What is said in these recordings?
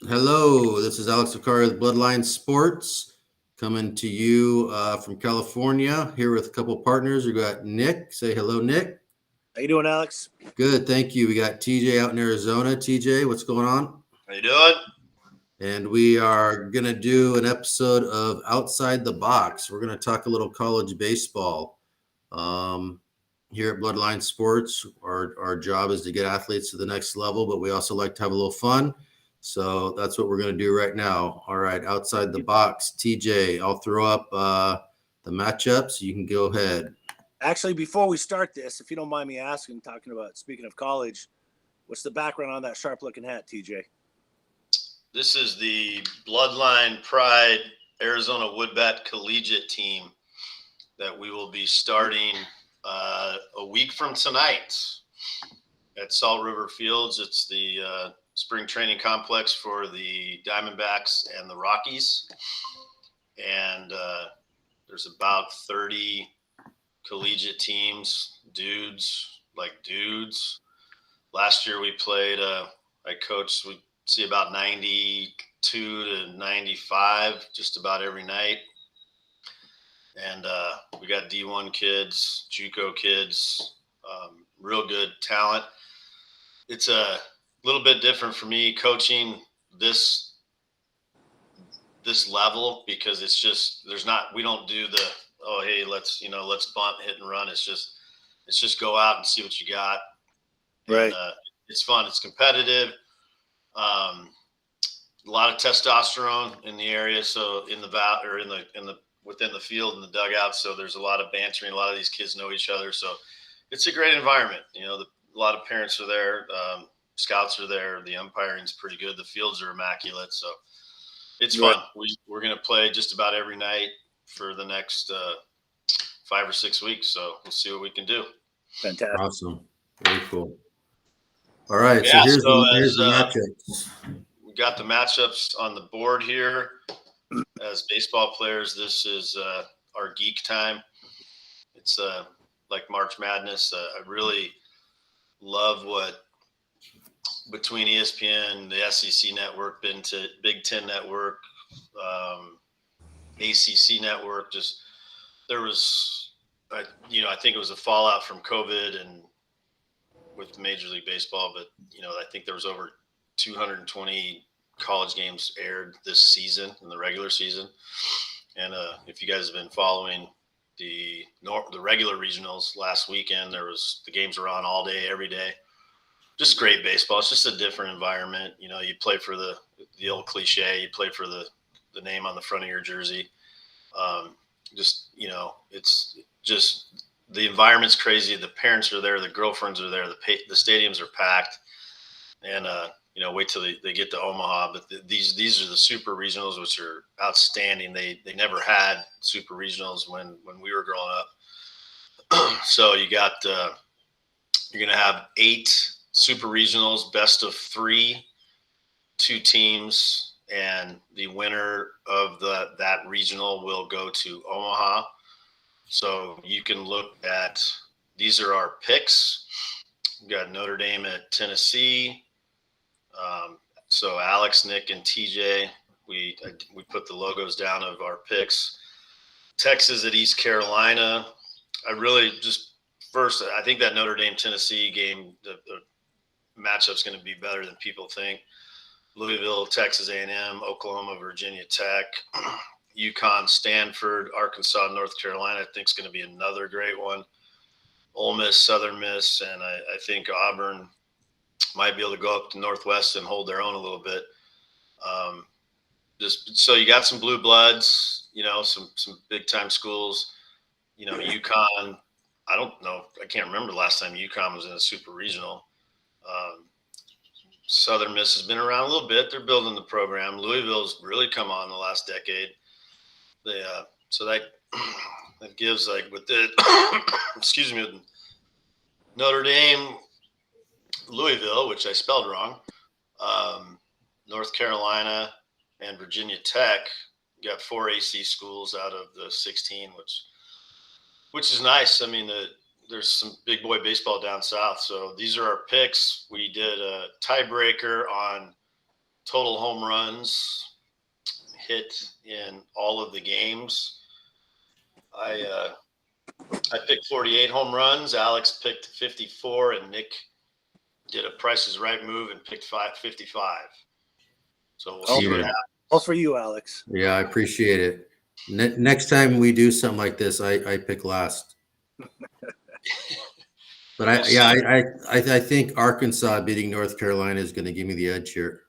Hello, this is Alex Vicari with Bloodline Sports coming to you from California here with a couple partners. We got Nick. Say hello, Nick. How you doing, Alex? Good, thank you. We got TJ out in Arizona. TJ, what's going on? How you doing? And we are going to do an episode of Outside the Box. We're going to talk a little college baseball. Um, Here at Bloodline Sports, our job is to get athletes to the next level, but we also like to have a little fun. So that's what we're going to do right now. All right, outside the box, TJ, I'll throw up the matchups. You can go ahead. Actually, before we start this, if you don't mind me asking, speaking of college, what's the background on that sharp-looking hat, TJ? This is the Bloodline Pride Arizona Woodbat Collegiate team that we will be starting a week from tonight at Salt River Fields. It's the spring training complex for the Diamondbacks and the Rockies. And there's about 30 collegiate teams, dudes. Last year we played, I coached, we see about 92 to 95 just about every night. And we got D1 kids, JUCO kids, real good talent. It's a little bit different for me coaching this level because it's just we don't do the hey let's bunt, hit and run. It's just go out and see what you got. Right. And, it's fun. It's competitive. A lot of testosterone in the area. So in the within the field in the dugout. So there's a lot of bantering. A lot of these kids know each other. So it's a great environment. A lot of parents are there. Scouts are there. The umpiring's pretty good. The fields are immaculate. So it's fun. We're going to play just about every night for the next 5 or 6 weeks. So we'll see what we can do. Fantastic. Awesome. Very cool. All right. Yeah, so here's the matchups. We got the matchups on the board here. As baseball players, this is our geek time. It's like March Madness. I really love what between ESPN, the SEC network, Big Ten network, ACC network. Just there was, I think it was a fallout from COVID and with Major League Baseball, but I think there was over 220 college games aired this season in the regular season. And if you guys have been following the regular regionals last weekend, the games were on all day, every day. Just great baseball. It's just a different environment. You play for the old cliche, you play for the name on the front of your jersey. It's just the environment's crazy. The parents are there, the girlfriends are there, the stadiums are packed. And wait till they get to Omaha. But these are the super regionals, which are outstanding. They never had super regionals when we were growing up. So you're going to have 8 super regionals, best of 3, 2 teams, and the winner of that regional will go to Omaha. So you can look at, these are our picks. We've got Notre Dame at Tennessee. So Alex, Nick, and TJ, we put the logos down of our picks. Texas at East Carolina. I think that Notre Dame Tennessee game, the matchup's going to be better than people think. Louisville, Texas A&M, Oklahoma, Virginia Tech, UConn, Stanford, Arkansas, North Carolina. I think it's going to be another great one. Ole Miss, Southern Miss, and I think Auburn might be able to go up to Northwest and hold their own a little bit. Just so you got some blue bloods, some big time schools. UConn. I don't know. I can't remember the last time UConn was in a super regional. Southern Miss has been around a little bit. They're building the program. Louisville's really come on the last decade. So that gives, like, with the excuse me, Notre Dame, Louisville, which I spelled wrong, North Carolina, and Virginia Tech. You got 4 AC schools out of the 16, which is nice. I mean, there's some big boy baseball down south. So these are our picks. We did a tiebreaker on total home runs hit in all of the games. I picked 48 home runs. Alex picked 54, and Nick did a Price is Right move and picked 55. So we'll see what happens. All for you, Alex. Yeah, I appreciate it. Next time we do something like this, I pick last. But I think Arkansas beating North Carolina is going to give me the edge here.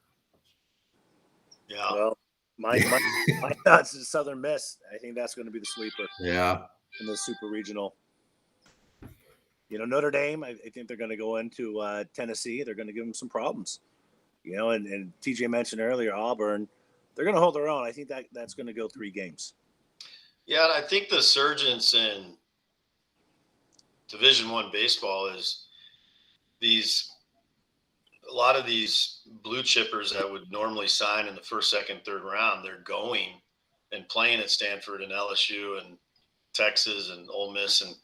Yeah. Well, my thoughts is Southern Miss. I think that's going to be the sweeper. Yeah. In the super regional. Notre Dame, I think they're going to go into Tennessee. They're going to give them some problems. And TJ mentioned earlier, Auburn, they're going to hold their own. I think that's going to go 3 games. Yeah, and I think the surgence in Division I baseball is a lot of these blue chippers that would normally sign in the first, second, third round, they're going and playing at Stanford and LSU and Texas and Ole Miss. And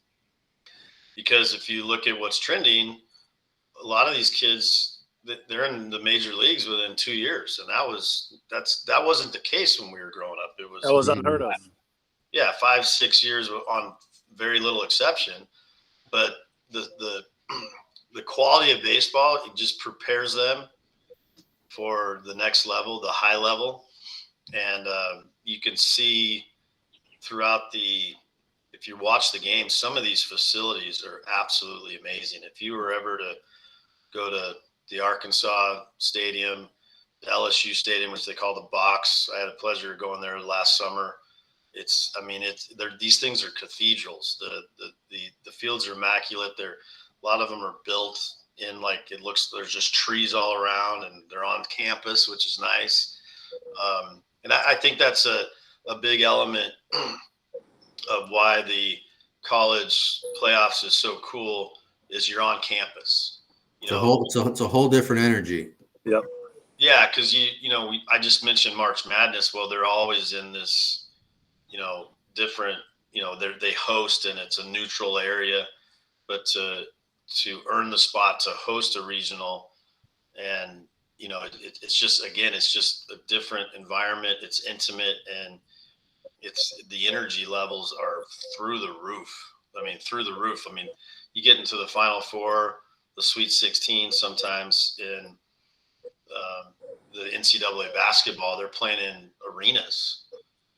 because if you look at what's trending, a lot of these kids, they're in the major leagues within 2 years. And that wasn't the case when we were growing up. That was unheard of. Yeah. 5-6 years on very little exception, but the quality of baseball, it just prepares them for the next level, the high level. And you can see throughout if you watch the game, some of these facilities are absolutely amazing. If you were ever to go to the Arkansas Stadium, the LSU Stadium, which they call the Box, I had a pleasure of going there last summer. These things are cathedrals. The fields are immaculate. A lot of them are built in there's just trees all around, and they're on campus, which is nice. And I think that's a big element of why the college playoffs is so cool is you're on campus. It's a whole different energy. Yep. Yeah, because I just mentioned March Madness. Well, they're always in this, different. They host, and it's a neutral area, but to earn the spot to host a regional, and it's just a different environment. It's intimate, and the energy levels are through the roof. You get into the Final Four, the Sweet 16 sometimes in the NCAA basketball. They're playing in arenas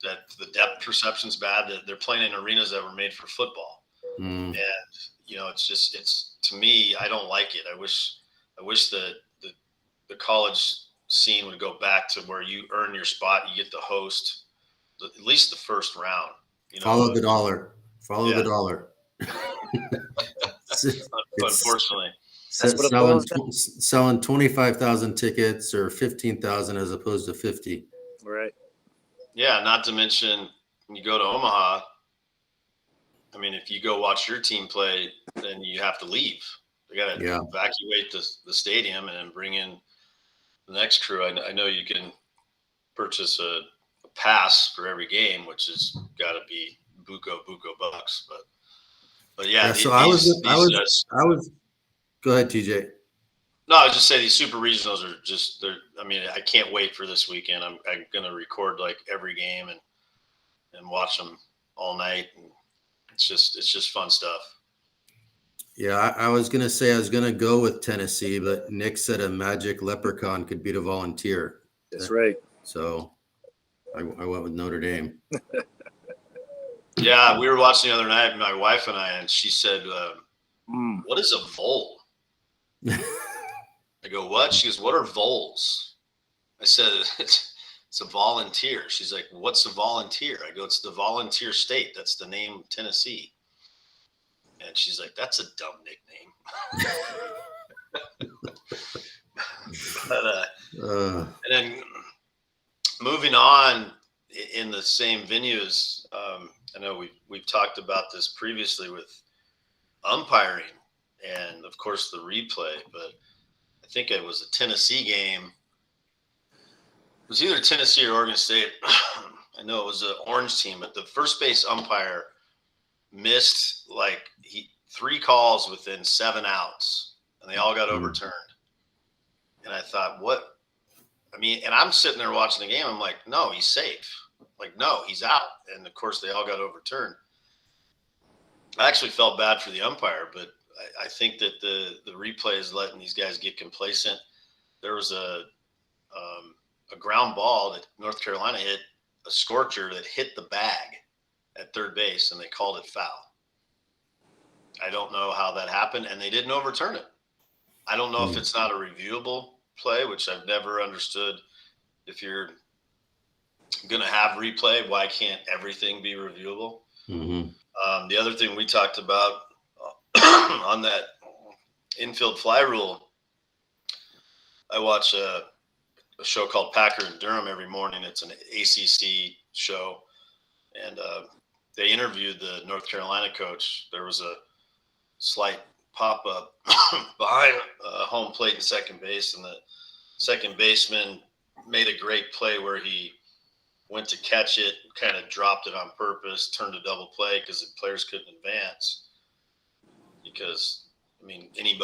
that the depth perception's bad. They're playing in arenas that were made for football. And it's to me, I don't like it. I wish that the college scene would go back to where you earn your spot. You get to host at least the first round. Follow the dollar. Follow the dollar. Unfortunately, selling 25,000 tickets or 15,000 as opposed to 50. Right. Yeah. Not to mention when you go to Omaha, if you go watch your team play, then you have to leave. They got to evacuate the stadium and then bring in the next crew. I know you can purchase a pass for every game, which has got to be buco bucks. But yeah. So I was. Go ahead, TJ. No, I was just saying these super regionals are just. I can't wait for this weekend. I'm going to record every game and watch them all night, and it's just fun stuff. Yeah, I was going to say I was going to go with Tennessee, but Nick said a magic leprechaun could beat a volunteer. That's right. So I went with Notre Dame. Yeah, we were watching the other night, my wife and I, and she said, what is a vole? I go, what? She goes, what are voles? I said, it's a volunteer. She's like, what's a volunteer? I go, it's the volunteer state. That's the name of Tennessee. And she's like, that's a dumb nickname. And then moving on in the same venues, I know we've talked about this previously with umpiring and, of course, the replay, but I think it was a Tennessee game. It was either Tennessee or Oregon State. I know it was an orange team, but the first base umpire missed 3 calls within 7 outs, and they all got overturned. And I thought, what? I mean, and I'm sitting there watching the game. I'm like, no, he's safe. Like, no, he's out. And of course, they all got overturned. I actually felt bad for the umpire, but I think that the replay is letting these guys get complacent. There was a ground ball that North Carolina hit, a scorcher that hit the bag at third base, and they called it foul. I don't know how that happened, and they didn't overturn it. I don't know if it's not a reviewable play, which I've never understood. If you're going to have replay, why can't everything be reviewable? The other thing we talked about on that Infield Fly Rule, I watch a show called Packer and Durham every morning. It's an ACC show, and they interviewed the North Carolina coach. There was a slight pop-up behind home plate and second base, and the second baseman made a great play where he went to catch it, kind of dropped it on purpose, turned a double play because the players couldn't advance. Because, I mean, any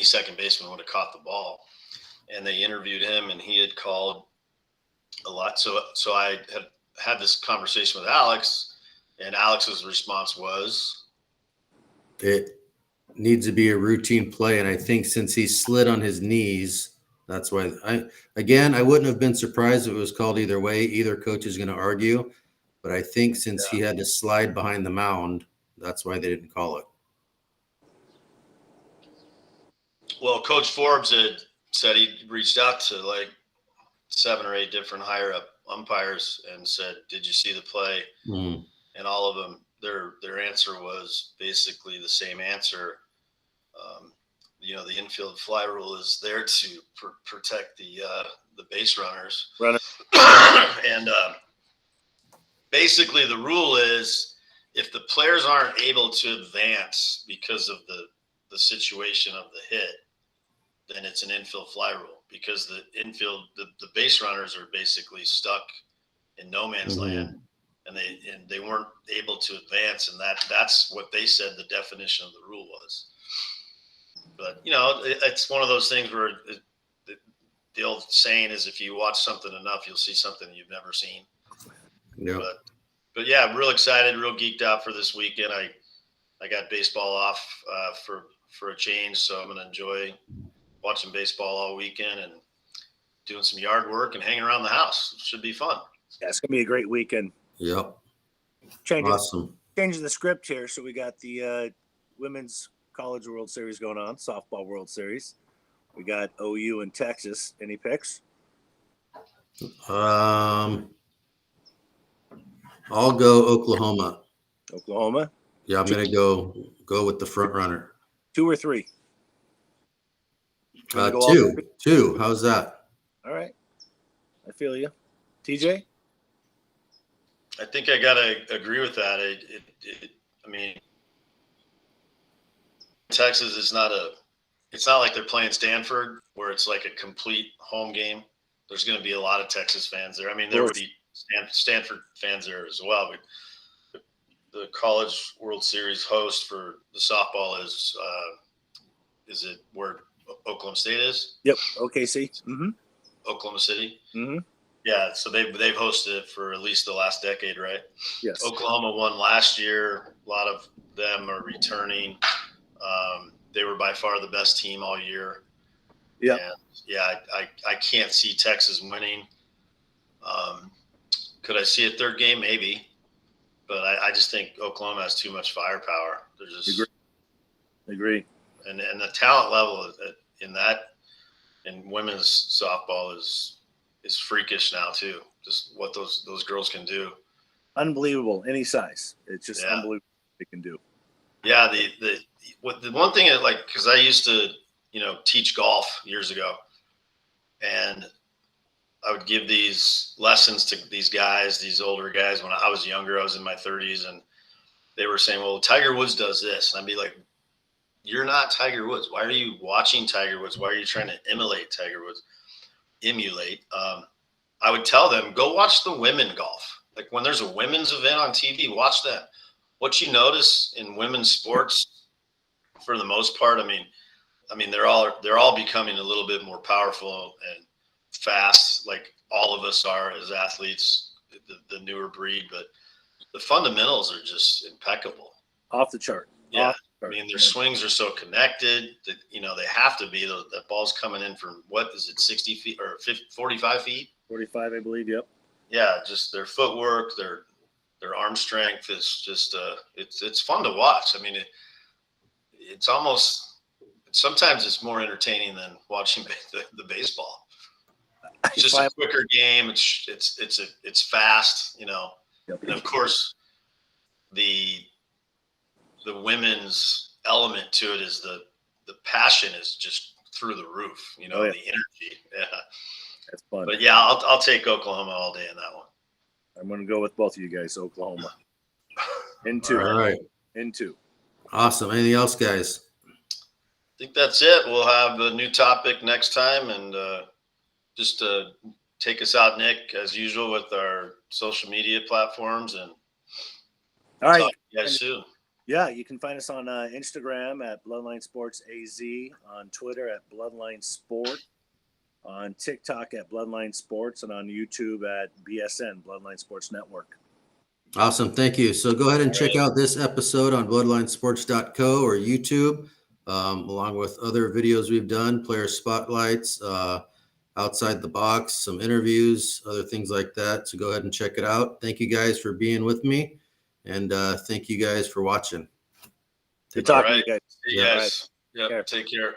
second baseman would have caught the ball. And they interviewed him, and he had called a lot. So I had this conversation with Alex, and Alex's response was, it needs to be a routine play. And I think since he slid on his knees, that's why I wouldn't have been surprised if it was called either way. Either coach is going to argue, but I think since he had to slide behind the mound, that's why they didn't call it. Well, Coach Forbes had said he reached out to like 7 or 8 different higher up umpires and said, "Did you see the play?" And all of them, their answer was basically the same answer. The infield fly rule is there to protect the base runners. And basically the rule is if the players aren't able to advance because of the situation of the hit, then it's an infield fly rule, because the infield, the base runners are basically stuck in no man's land, and they weren't able to advance. And that's what they said the definition of the rule was. But, it's one of those things where the old saying is, if you watch something enough, you'll see something you've never seen. Yeah. But yeah, I'm real excited, real geeked out for this weekend. I got baseball off for a change, so I'm going to enjoy watching baseball all weekend and doing some yard work and hanging around the house. It should be fun. Yeah, it's going to be a great weekend. Yep. Changing the script here. So we got the Women's College World Series going on, Softball World Series. We got OU and Texas. Any picks? I'll go Oklahoma. Oklahoma? Yeah, I'm going to go with the front runner. 2 or 3? 2. How's that? All right. I feel you. TJ? I think I got to agree with that. I mean, Texas is it's not like they're playing Stanford where it's like a complete home game. There's going to be a lot of Texas fans there. I mean, there will be Stanford fans there as well. But the College World Series host for the softball is it where Oklahoma State is? Yep. OKC. Oklahoma City. Yeah. So they've hosted it for at least the last decade, right? Yes. Oklahoma won last year. A lot of them are returning. They were by far the best team all year. Yeah. Yeah. I can't see Texas winning. Could I see a third game? Maybe. But I just think Oklahoma has too much firepower. They're just Agree. And the talent level in women's softball is freakish now too. Just what those girls can do. Unbelievable. Any size. It's just unbelievable what they can do. Yeah. The one thing because I used to, teach golf years ago, and I would give these lessons to these guys, these older guys. When I was younger, I was in my 30s, and they were saying, well, Tiger Woods does this. And I'd be like, you're not Tiger Woods. Why are you watching Tiger Woods? Why are you trying to emulate Tiger Woods? I would tell them, go watch the women golf. Like when there's a women's event on TV, watch that. What you notice in women's sports, for the most part, I mean, they're all becoming a little bit more powerful fast, like all of us are as athletes, the newer breed, but the fundamentals are just impeccable. Off the chart. Yeah. I mean, their swings are so connected that, they have to be. That ball's coming in from, what is it, 60 feet or 50, 45 feet? 45, I believe. Yep. Yeah. Just their footwork, their arm strength is just, it's fun to watch. I mean, it's almost, sometimes it's more entertaining than watching the baseball. It's just a quicker game. It's fast, Yep. and of course the women's element to it is the passion is just through the roof, the energy. Yeah. That's fun. But yeah, I'll take Oklahoma all day in that one. I'm going to go with both of you guys, Oklahoma. In 2. All right. In 2. Awesome. Anything else, guys? I think that's it. We'll have a new topic next time, and just take us out, Nick, as usual, with our social media platforms. And all right, talk to you guys soon. Yeah, you can find us on Instagram at Bloodline Sports AZ, on Twitter at Bloodline Sport, on TikTok at Bloodline Sports, and on YouTube at BSN, Bloodline Sports Network. Awesome. Thank you. So go ahead and check out this episode on bloodlinesports.co or YouTube, along with other videos we've done, player spotlights, outside the box, some interviews, other things like that. So go ahead and check it out. Thank you guys for being with me. And thank you guys for watching. Good talking to you guys. See you guys. Yep. Take care.